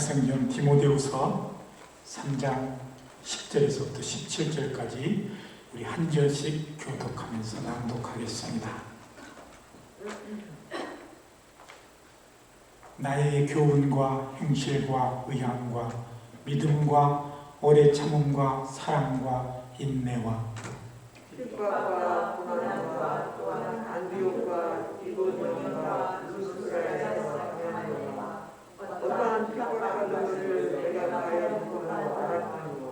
성경 디모데후서 3장 10절에서부터 17절까지 우리 한 절씩 교독하면서 낭독하겠습니다. 나의 교훈과 행실과 의향과 믿음과 오래 참음과 사랑과 인내와 핍박과 고난과 또한 안디옥과 이고니온과 루스드라에서 당하노라. 어떠한 핍박하는 내가 가야하고 알았거니와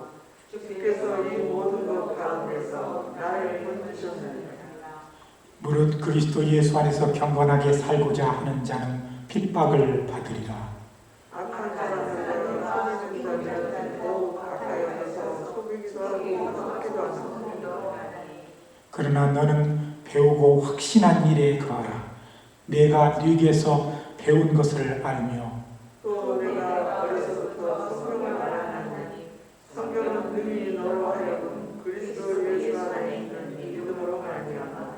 주께서 이 모든 것 가운데서 나를 건지셨느니라. 무릇 그리스도 예수 안에서 경건하게 살고자 하는 자는 핍박을 받으리라. 악한 사람들은 속이는 더욱 가까이에서 속이기도 하고 속기도 하고. 그러나 너는 배우고 확신한 일에 거하라. 내가 네게서 배운 것을 알며 또 내가 어려서부터 성경을 알았나니 성경은 능히 너로 하여금 그리스도 예수 안에 있는 믿음으로 말미암아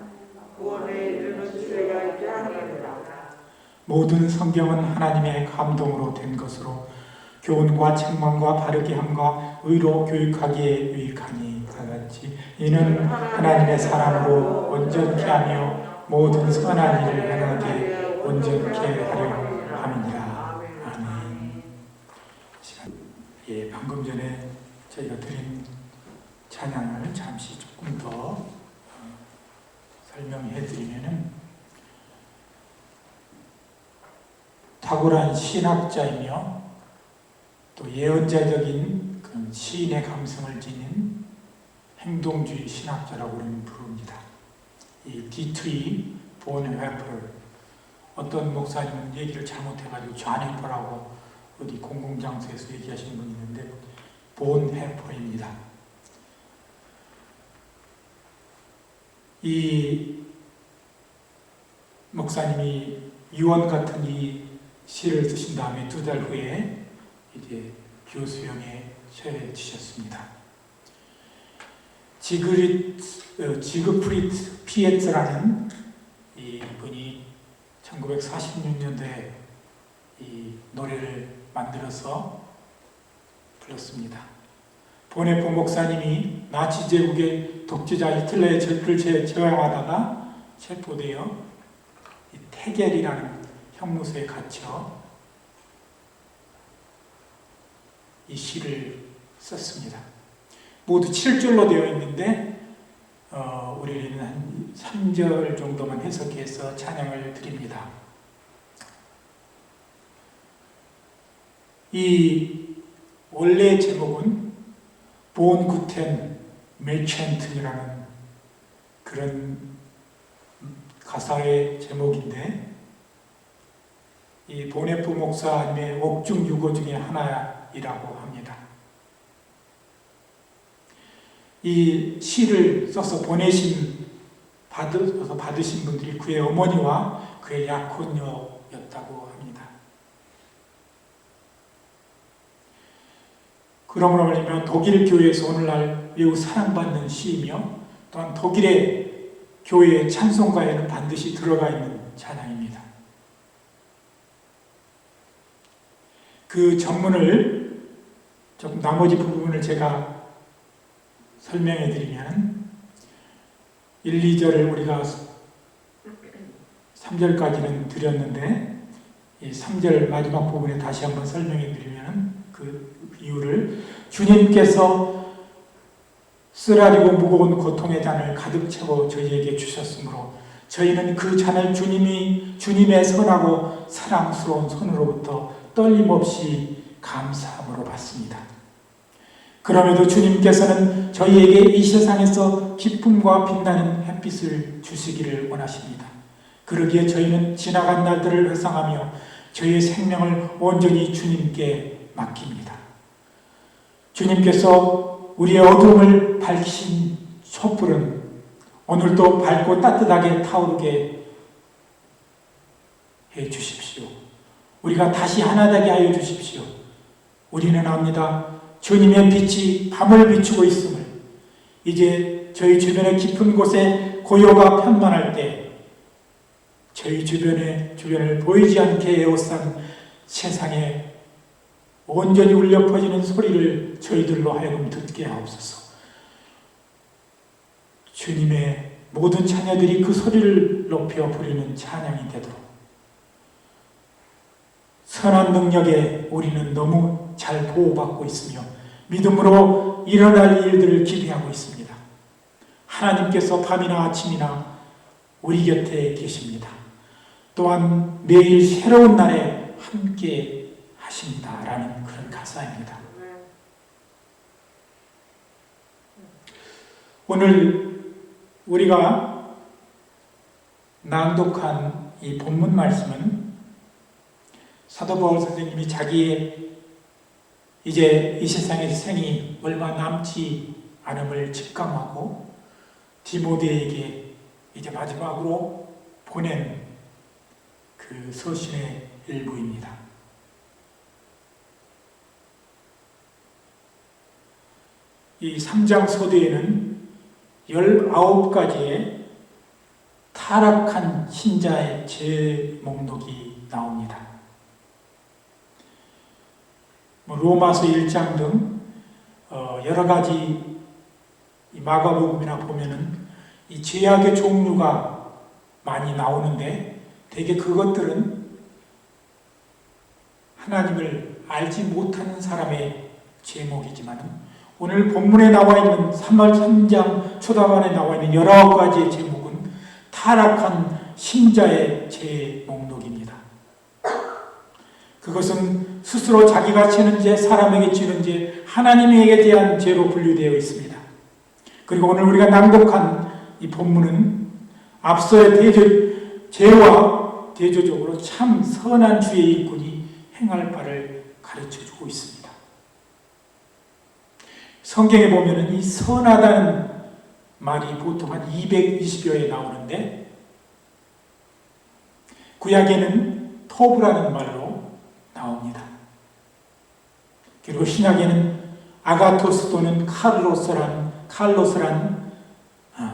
구원에 이르는 지혜가 있게 하느니라. 모든 성경은 하나님의 감동으로 된 것으로 교훈과 책망과 바르게 함과 의로 교육하기에 유익하니 다같이 이는 하나님의 사랑으로 온전케 하며 모든 선한 일을 행하게 온전케 하려 함이니라. 아멘. 방금 전에 저희가 드린 찬양을 잠시 조금 더 설명해 드리면은, 탁월한 신학자이며 또 예언자적인 그런 시인의 감성을 지닌 행동주의 신학자라고 부릅니다. 이 디트리 본 회퍼, 어떤 목사님은 얘기를 잘못해가지고 존 회퍼라고 어디 공공장소에서 얘기하시는 분이 있는데 본 회퍼입니다. 이 목사님이 유언 같은 이 시를 쓰신 다음에 2달 후에 이제 교수형에 처해지셨습니다. 지그프리드 피에트라는 이 분이 1946년도에 이 노래를 만들어서 불렀습니다. 보네포 목사님이 나치 제국의 독재자 히틀러의 적을 저항하다가 체포되어 이 태겔이라는 형무소에 갇혀 이 시를 썼습니다. 모두 7절로 되어 있는데 우리는 한 3절 정도만 해석해서 찬양을 드립니다. 이 원래 제목은 본 구텐 메첸트라는 그런 가사의 제목인데, 이 보네포 목사님의 옥중 유고 중에 하나이라고 합니다. 이 시를 써서 받으신 분들이 그의 어머니와 그의 약혼녀였다고 합니다. 그러므로 말하면 독일 교회에서 오늘날 매우 사랑받는 시이며, 또한 독일의 교회의 찬송가에는 반드시 들어가 있는 찬양입니다. 그 전문을 조금 나머지 부분을 제가 설명해 드리면, 1, 2절을 우리가 3절까지는 드렸는데 이 3절 마지막 부분에 다시 한번 설명해 드리면 그 이유를, 주님께서 쓰라리고 무거운 고통의 잔을 가득 채워 저희에게 주셨으므로 저희는 그 잔을 주님의 선하고 사랑스러운 손으로부터 떨림없이 감사함으로 받습니다. 그럼에도 주님께서는 저희에게 이 세상에서 기쁨과 빛나는 햇빛을 주시기를 원하십니다. 그러기에 저희는 지나간 날들을 회상하며 저희의 생명을 온전히 주님께 맡깁니다. 주님께서 우리의 어둠을 밝히신 촛불은 오늘도 밝고 따뜻하게 타오르게 해 주십시오. 우리가 다시 하나 되게 하여 주십시오. 우리는 압니다. 주님의 빛이 밤을 비추고 있음을, 이제 저희 주변의 깊은 곳에 고요가 편만할 때 저희 주변을 보이지 않게 에워싼 세상의 온전히 울려 퍼지는 소리를 저희들로 하여금 듣게 하옵소서. 주님의 모든 자녀들이 그 소리를 높여 부르는 찬양이 되도록 선한 능력에 우리는 너무 잘 보호받고 있으며 믿음으로 일어날 일들을 기대하고 있습니다. 하나님께서 밤이나 아침이나 우리 곁에 계십니다. 또한 매일 새로운 날에 함께 하십니다라는 그런 가사입니다. 오늘 우리가 낭독한 이 본문 말씀은 사도 바울 선생님이 자기의 이제 이 세상의 생이 얼마 남지 않음을 직감하고 디모데에게 이제 마지막으로 보낸 그 서신의 일부입니다. 이 3장 소대에는 19가지의 타락한 신자의 제목록이 나옵니다. 로마서 1장 등 여러 가지 마가복음이나 보면은 이 죄악의 종류가 많이 나오는데 대개 그것들은 하나님을 알지 못하는 사람의 제목이지만 오늘 본문에 나와 있는 3장 초단반에 나와 있는 19가지의 제목은 타락한 신자의 제목록입니다. 그것은 스스로 자기가 지는 죄, 사람에게 지는 죄, 하나님에게 대한 죄로 분류되어 있습니다. 그리고 오늘 우리가 낭독한 이 본문은 앞서의 죄와 대조적으로 참 선한 주의 일꾼이 행할 바를 가르쳐주고 있습니다. 성경에 보면은 이 선하다는 말이 보통 한 220여에 나오는데 구약에는 토브라는 말로 나옵니다. 그리고 신약에는 아가토스 또는 칼로스란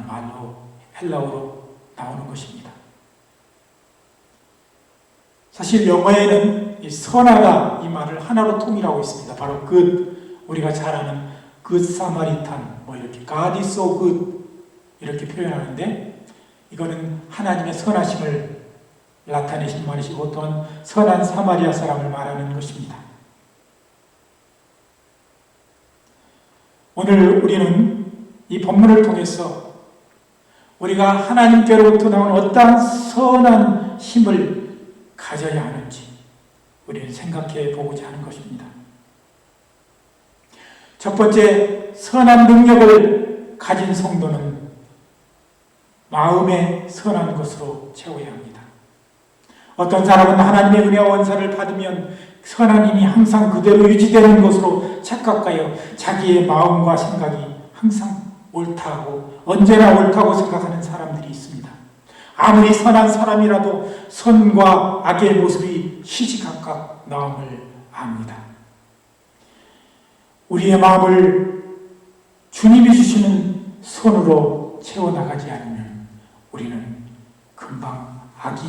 말로 헬라어로 나오는 것입니다. 사실 영어에는 이 선하다 이 말을 하나로 통일하고 있습니다. 바로 우리가 잘 아는 굿 사마리탄 이렇게 God is so good 이렇게 표현하는데 이거는 하나님의 선하심을 나타내신 말이시고 또한 선한 사마리아 사람을 말하는 것입니다. 오늘 우리는 이 본문을 통해서 우리가 하나님께로부터 나온 어떠한 선한 힘을 가져야 하는지 우리는 생각해 보고자 하는 것입니다. 첫 번째, 선한 능력을 가진 성도는 마음의 선한 것으로 채워야 합니다. 어떤 사람은 하나님의 은혜와 원사를 받으면 선한 힘이 항상 그대로 유지되는 것으로 착각하여 자기의 마음과 생각이 항상 옳다고 언제나 옳다고 생각하는 사람들이 있습니다. 아무리 선한 사람이라도 선과 악의 모습이 시시각각 나옴을 압니다. 우리의 마음을 주님이 주시는 손으로 채워나가지 않으면 우리는 금방 악이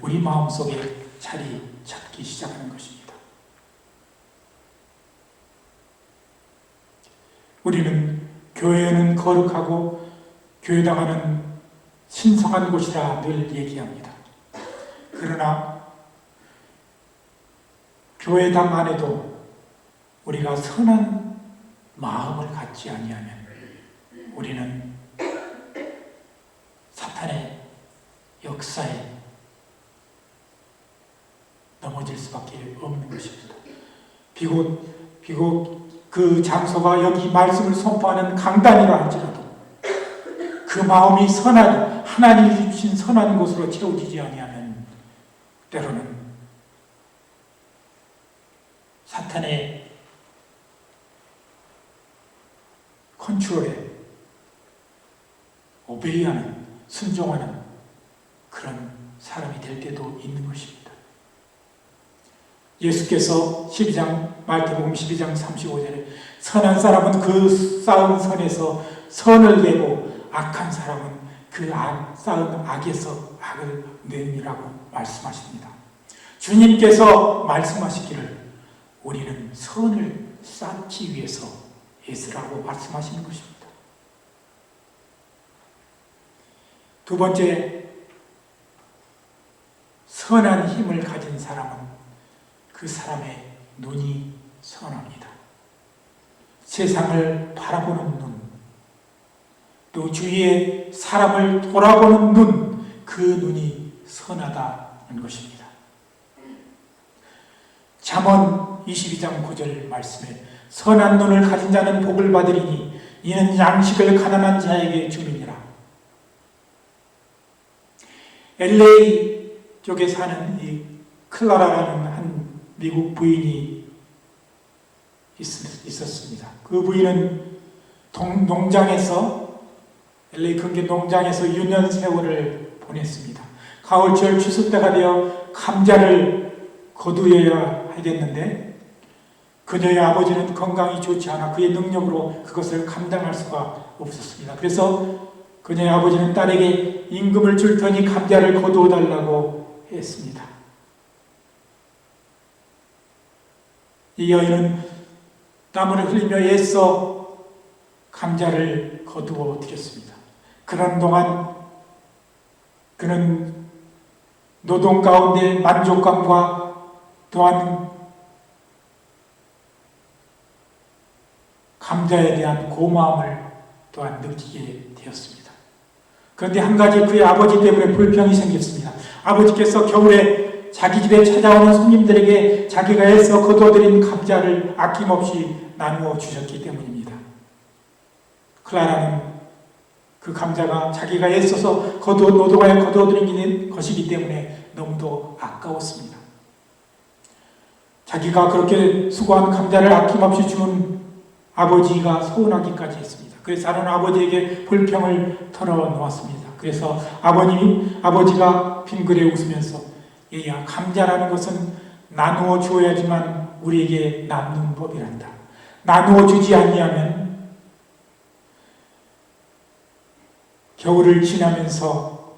우리 마음 속에 자리 잡기 시작하는 것입니다. 우리는 교회는 거룩하고 교회당하는 신성한 곳이라 늘 얘기합니다. 그러나 교회당 안에도 우리가 선한 마음을 갖지 아니하면 우리는 사탄의 역사에 넘어질 수밖에 없는 것입니다. 비록 그 장소가 여기 말씀을 선포하는 강단이라 할지라도 그 마음이 하나님이 주신 선한 곳으로 채워지지 아니하면 때로는 사탄의 컨트롤에 오베이하는, 순종하는 그런 사람이 될 때도 있는 것입니다. 예수께서 마태복음 12장 35절에 선한 사람은 그 쌓은 선에서 선을 내고 악한 사람은 그 쌓은 악에서 악을 내니라고 말씀하십니다. 주님께서 말씀하시기를 우리는 선을 쌓기 위해서 애쓰라고 말씀하시는 것입니다. 두 번째, 선한 힘을 가진 사람은 그 사람의 눈이 선합니다. 세상을 바라보는 눈, 또 주위의 사람을 돌아보는 눈, 그 눈이 선하다는 것입니다. 잠언 22장 9절 말씀에 선한 눈을 가진 자는 복을 받으리니 이는 양식을 가난한 자에게 줌이니라. LA 쪽에 사는 이 클라라라는 한 미국 부인이 있었습니다. 그 부인은 농장에서 LA 근교 농장에서 유년 세월을 보냈습니다. 가을철 추수 때가 되어 감자를 거두어야 하겠는데 그녀의 아버지는 건강이 좋지 않아 그의 능력으로 그것을 감당할 수가 없었습니다. 그래서 그녀의 아버지는 딸에게 임금을 줄 테니 감자를 거두어 달라고 했습니다. 이 여인은 땀을 흘리며 애써 감자를 거두어 드렸습니다. 그런 동안 그는 노동 가운데 만족감과 또한 감자에 대한 고마움을 또한 느끼게 되었습니다. 그런데 한 가지 그의 아버지 때문에 불평이 생겼습니다. 아버지께서 겨울에 자기 집에 찾아오는 손님들에게 자기가 애써 거두어들인 감자를 아낌없이 나누어 주셨기 때문입니다. 클라라는 그 감자가 자기가 애써서 노동하여 거두어들인 것이기 때문에 너무도 아까웠습니다. 자기가 그렇게 수고한 감자를 아낌없이 주는 아버지가 서운하기까지 했습니다. 그래서 다른 아버지에게 불평을 털어놓았습니다. 그래서 아버지가 빙그레 웃으면서 얘야, 감자라는 것은 나누어 주어야지만 우리에게 남는 법이란다. 나누어 주지 아니하면 겨울을 지나면서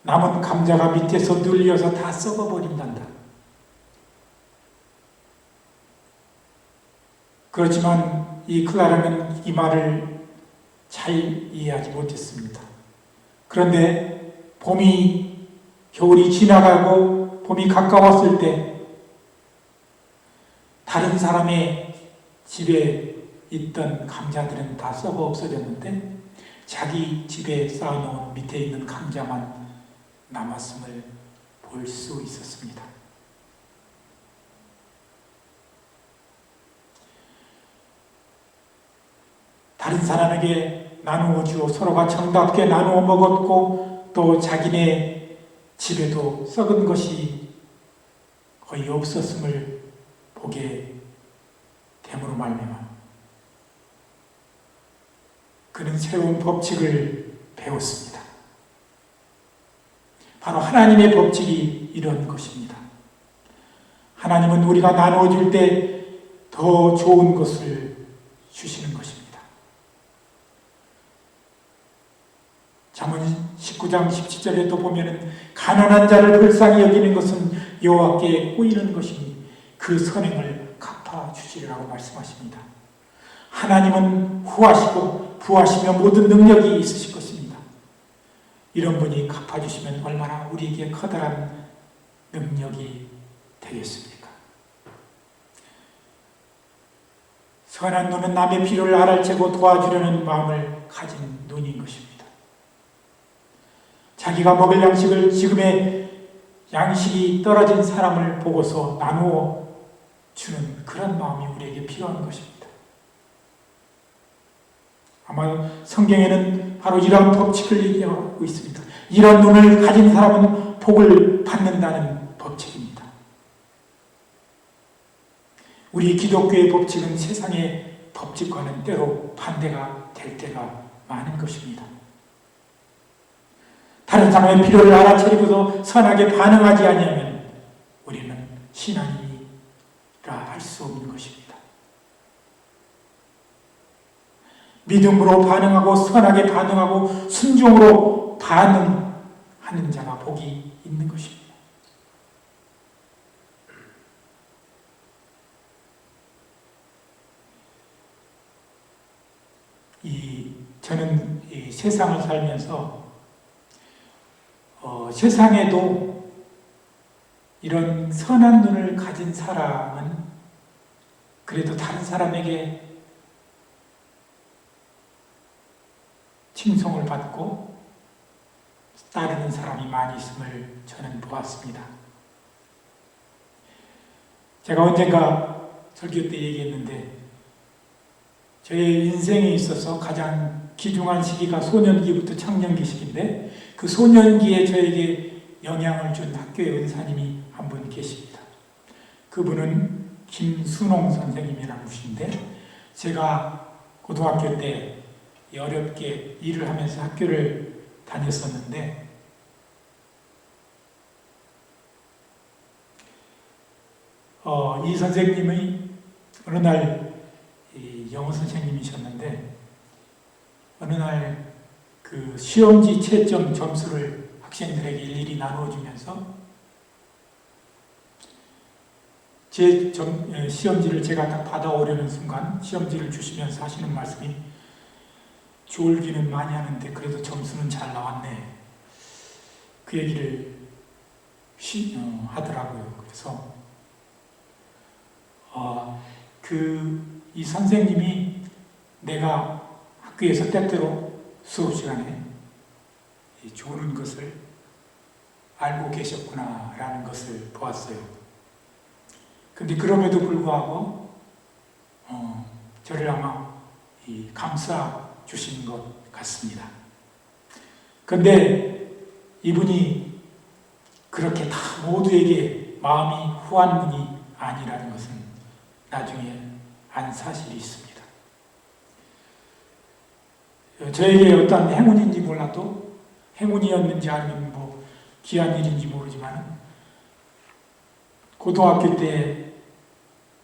남은 감자가 밑에서 눌려서 다 썩어버린단다. 그렇지만 이 클라라는 이 말을 잘 이해하지 못했습니다. 그런데 겨울이 지나가고 봄이 가까웠을 때 다른 사람의 집에 있던 감자들은 다 썩어 없어졌는데 자기 집에 쌓아놓은 밑에 있는 감자만 남았음을 볼 수 있었습니다. 다른 사람에게 나누어 주어 서로가 정답게 나누어 먹었고 또 자기네 집에도 썩은 것이 거의 없었음을 보게 됨으로 말미암아 그는 새로운 법칙을 배웠습니다. 바로 하나님의 법칙이 이런 것입니다. 하나님은 우리가 나누어 줄 때 더 좋은 것을 주시는 것입니다. 잠언 19장 17절에 또 보면은 가난한 자를 불쌍히 여기는 것은 여호와께 꼬이는 것이니 그 선행을 갚아 주시리라고 말씀하십니다. 하나님은 후하시고 부하시며 모든 능력이 있으실 것입니다. 이런 분이 갚아주시면 얼마나 우리에게 커다란 능력이 되겠습니까? 선한 눈은 남의 필요를 알아채고 도와주려는 마음을 가진 눈인 것입니다. 자기가 먹을 양식을 지금의 양식이 떨어진 사람을 보고서 나누어 주는 그런 마음이 우리에게 필요한 것입니다. 아마 성경에는 바로 이러한 법칙을 얘기하고 있습니다. 이런 눈을 가진 사람은 복을 받는다는 법칙입니다. 우리 기독교의 법칙은 세상의 법칙과는 때로 반대가 될 때가 많은 것입니다. 다른 사람의 필요를 알아차리고도 선하게 반응하지 아니하면 우리는 신앙이라 할 수 없는 것입니다. 믿음으로 반응하고 선하게 반응하고 순종으로 반응하는 자가 복이 있는 것입니다. 저는 이 세상을 살면서 세상에도 이런 선한 눈을 가진 사람은 그래도 다른 사람에게 칭송을 받고 따르는 사람이 많이 있음을 저는 보았습니다. 제가 언젠가 설교 때 얘기했는데 저의 인생에 있어서 가장 귀중한 시기가 소년기부터 청년기 시기인데 그 소년기에 저에게 영향을 준 학교의 은사님이 한 분 계십니다. 그분은 김순홍 선생님이라는 분인데 제가 고등학교 때 어렵게 일을 하면서 학교를 다녔었는데 이 선생님의 어느 날 영어 선생님이셨는데 어느 날 그 시험지 채점 점수를 학생들에게 일일이 나누어주면서 제 시험지를 제가 딱 받아오려는 순간 시험지를 주시면서 하시는 말씀이 졸기는 많이 하는데 그래도 점수는 잘 나왔네. 그 얘기를 하더라고요. 그래서 이 선생님이 내가 학교에서 때때로 수업 시간에 조는 것을 알고 계셨구나라는 것을 보았어요. 근데 그럼에도 불구하고 저를 아마 감싸 주신 것 같습니다. 근데 이분이 그렇게 다 모두에게 마음이 후한 분이 아니라는 것은 나중에 안 사실이 있습니다. 저에게 어떤 행운인지 몰라도 행운이었는지 아니면 뭐 귀한 일인지 모르지만 고등학교 때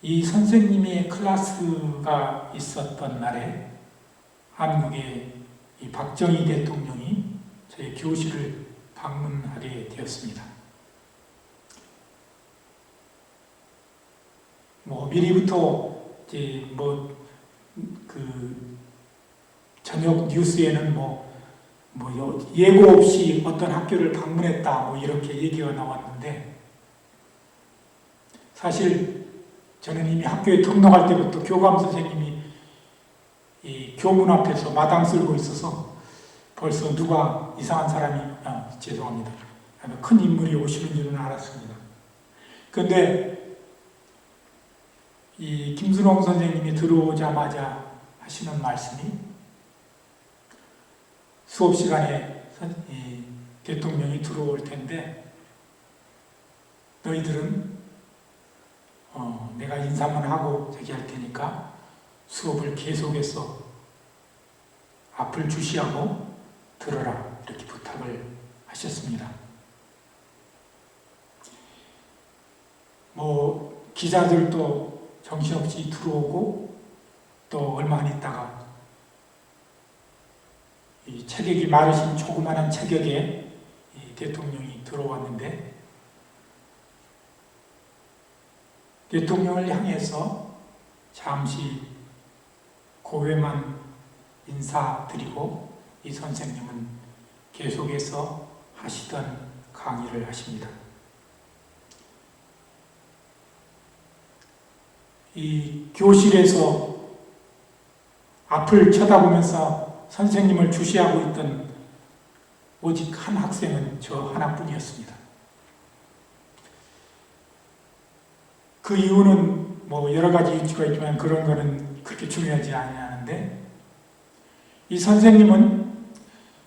이 선생님의 클래스가 있었던 날에 한국의 이 박정희 대통령이 저희 교실을 방문하게 되었습니다. 미리부터 이제 저녁 뉴스에는 예고 없이 어떤 학교를 방문했다 이렇게 얘기가 나왔는데 사실 저는 이미 학교에 등록할 때부터 교감 선생님이 이 교문 앞에서 마당 쓸고 있어서 벌써 누가 이상한 사람이 죄송합니다. 큰 인물이 오시는 줄은 알았습니다. 그런데 이 김순홍 선생님이 들어오자마자 하시는 말씀이 수업 시간에 대통령이 들어올 텐데 너희들은 내가 인사만 하고 저기 할 테니까 수업을 계속해서 앞을 주시하고 들어라 이렇게 부탁을 하셨습니다. 기자들도 정신없이 들어오고 또 얼마 안 있다가 이 체격이 마르신 조그마한 체격에 이 대통령이 들어왔는데 대통령을 향해서 잠시 고개만 인사드리고 이 선생님은 계속해서 하시던 강의를 하십니다. 이 교실에서 앞을 쳐다보면서 선생님을 주시하고 있던 오직 한 학생은 저 하나뿐이었습니다. 그 이유는 여러 가지 이유가 있지만 그런 거는 그렇게 중요하지 않는데 이 선생님은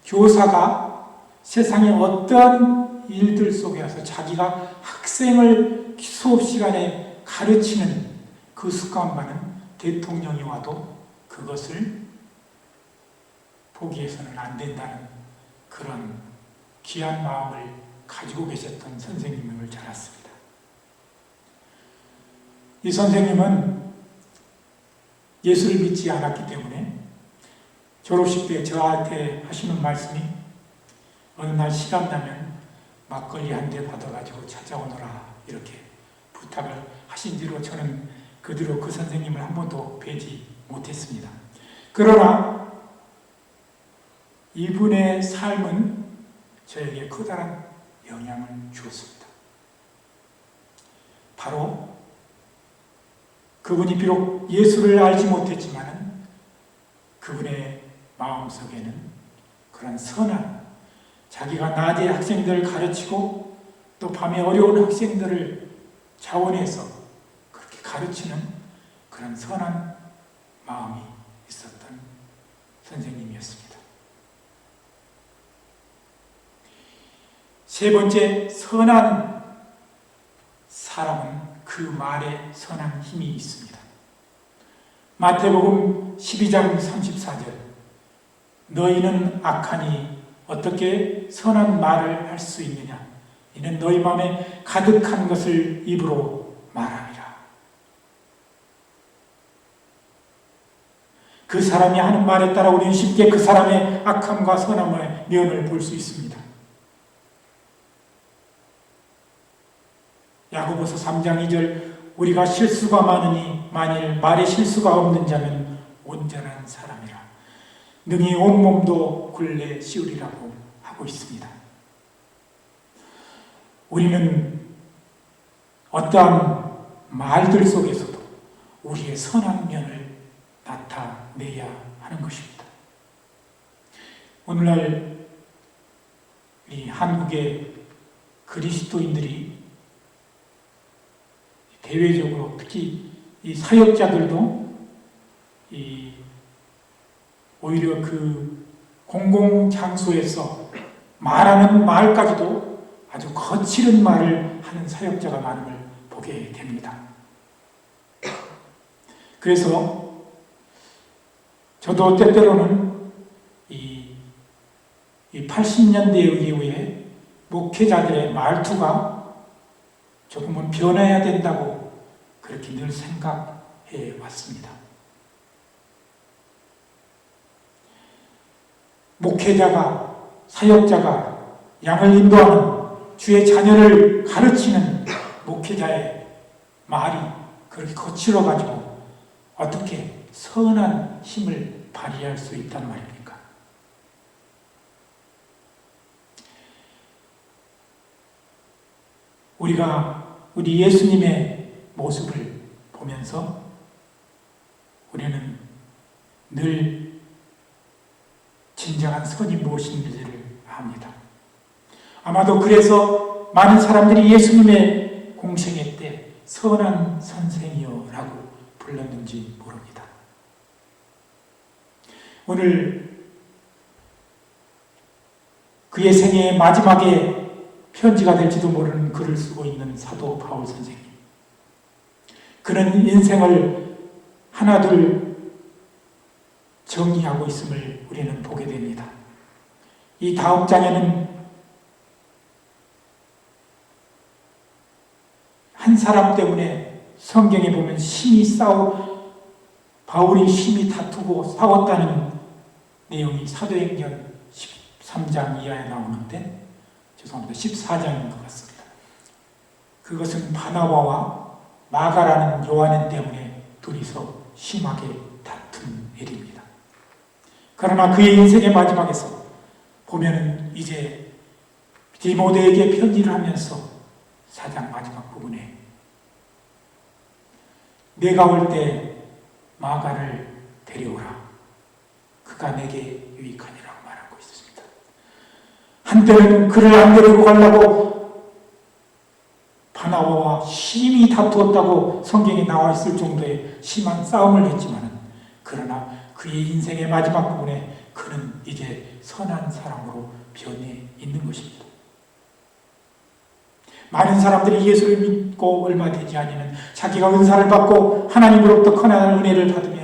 교사가 세상의 어떠한 일들 속에서 자기가 학생을 수업 시간에 가르치는 그 습관과는 대통령이 와도 그것을 포기해서는 안 된다는 그런 귀한 마음을 가지고 계셨던 선생님임을 잘 알았습니다. 이 선생님은 예수를 믿지 않았기 때문에 졸업식 때 저한테 하시는 말씀이 어느 날 시간 나면 막걸리 한 대 받아가지고 찾아오너라 이렇게 부탁을 하신 뒤로 저는 그 뒤로 그 선생님을 한 번도 뵈지 못했습니다. 그러나 이분의 삶은 저에게 커다란 영향을 주었습니다. 바로 그분이 비록 예수를 알지 못했지만 그분의 마음속에는 그런 선한, 자기가 낮에 학생들을 가르치고 또 밤에 어려운 학생들을 자원해서 그렇게 가르치는 그런 선한 마음이 있었던 선생님이었습니다. 세 번째, 선한 사람은 그 말에 선한 힘이 있습니다. 마태복음 12장 34절, 너희는 악하니 어떻게 선한 말을 할 수 있느냐? 이는 너희 마음에 가득한 것을 입으로 말하니라. 그 사람이 하는 말에 따라 우리는 쉽게 그 사람의 악함과 선함의 면을 볼 수 있습니다. 야고보서 3장 2절, 우리가 실수가 많으니 만일 말에 실수가 없는 자면 온전한 사람이라. 능히 온몸도 굴레 씌우리라고 하고 있습니다. 우리는 어떠한 말들 속에서도 우리의 선한 면을 나타내야 하는 것입니다. 오늘날 이 한국의 그리스도인들이 대외적으로 특히 이 사역자들도 오히려 그 공공장소에서 말하는 말까지도 아주 거칠은 말을 하는 사역자가 많음을 보게 됩니다. 그래서 저도 때때로는 이 80년대 이후에 목회자들의 말투가 조금은 변해야 된다고 그렇게 늘 생각해 왔습니다. 목회자가, 사역자가 양을 인도하는, 주의 자녀를 가르치는 목회자의 말이 그렇게 거칠어가지고 어떻게 선한 힘을 발휘할 수 있단 말입니까? 우리 예수님의 모습을 보면서 우리는 늘 진정한 선이 무엇인지를 압니다. 아마도 그래서 많은 사람들이 예수님의 공생애 때 선한 선생이여라고 불렀는지 모릅니다. 오늘 그의 생애의 마지막에 편지가 될지도 모르는 글을 쓰고 있는 사도 바울 선생님. 그는 인생을 하나둘 정리하고 있음을 우리는 보게 됩니다. 이 다음 장에는 한 사람 때문에 성경에 보면 바울이 심히 다투고 싸웠다는 내용이 사도행전 13장 이하에 나오는데, 죄송합니다. 14장인 것 같습니다. 그것은 바나바와 마가라는 요한인 때문에 둘이서 심하게 다툰 일입니다. 그러나 그의 인생의 마지막에서 보면은 이제 디모데에게 편지를 하면서 4장 마지막 부분에 내가 올 때 마가를 데려오라. 그가 내게 유익하니라고 말하고 있습니다. 한때는 그를 안 데리고 가려고 바나바와 심히 다투었다고 성경에 나와 있을 정도의 심한 싸움을 했지만, 그러나 그의 인생의 마지막 부분에 그는 이제 선한 사람으로 변해 있는 것입니다. 많은 사람들이 예수를 믿고 얼마 되지 아니면 자기가 은사를 받고 하나님으로부터 커다란 은혜를 받으면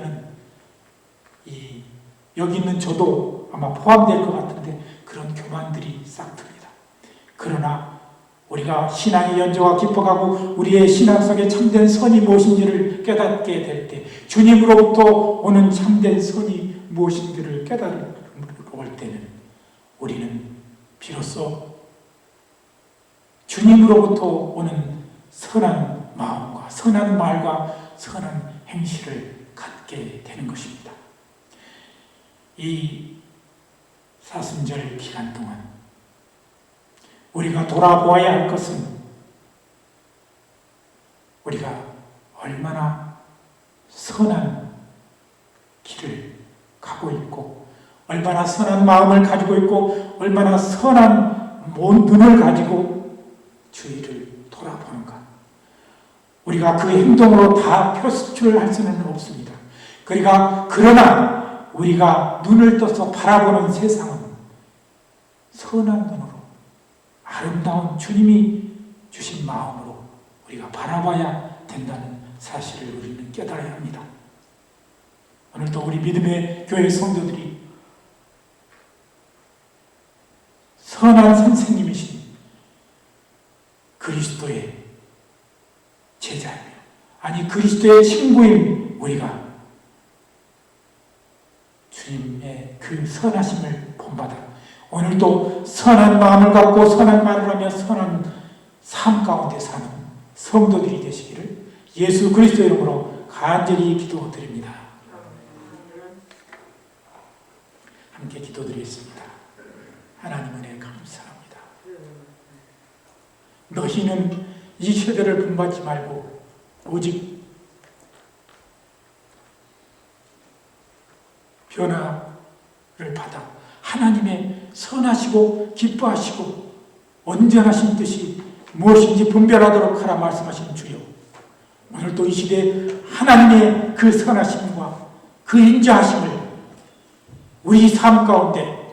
여기 있는 저도 아마 포함될 것 같은데 그런 교만들이 싹틉니다. 그러나 우리가 신앙의 연조가 깊어가고 우리의 신앙 속에 참된 선이 무엇인지를 깨닫게 될 때, 주님으로부터 오는 참된 선이 무엇인지를 깨달을 때는 우리는 비로소 주님으로부터 오는 선한 마음과 선한 말과 선한 행실을 갖게 되는 것입니다. 이 사순절 기간 동안 우리가 돌아보아야 할 것은 우리가 얼마나 선한 길을 가고 있고 얼마나 선한 마음을 가지고 있고 얼마나 선한 눈을 가지고 주위를 돌아보는가. 우리가 그 행동으로 다 표출할 수는 없습니다. 그러나 우리가 눈을 떠서 바라보는 세상은 선한 눈으로 아름다운 주님이 주신 마음으로 우리가 바라봐야 된다는 사실을 우리는 깨달아야 합니다. 오늘도 우리 믿음의 교회 성도들이 선한 선생님이신 그리스도의 제자이며 아니 그리스도의 친구인 우리가 주님의 그 선하심을 본받아 오늘도 선한 마음을 갖고 선한 말을 하며 선한 삶 가운데 사는 성도들이 되시기를 예수 그리스도의 이름으로 간절히 기도드립니다. 함께 기도드리겠습니다. 하나님 은혜 감사합니다. 너희는 이 세대를 본받지 말고 오직 변화를 받아 하나님의 선하시고 기뻐하시고 온전하신 뜻이 무엇인지 분별하도록 하라 말씀하신 주여, 오늘도 이 시대에 하나님의 그 선하심과 그 인자하심을 우리 삶 가운데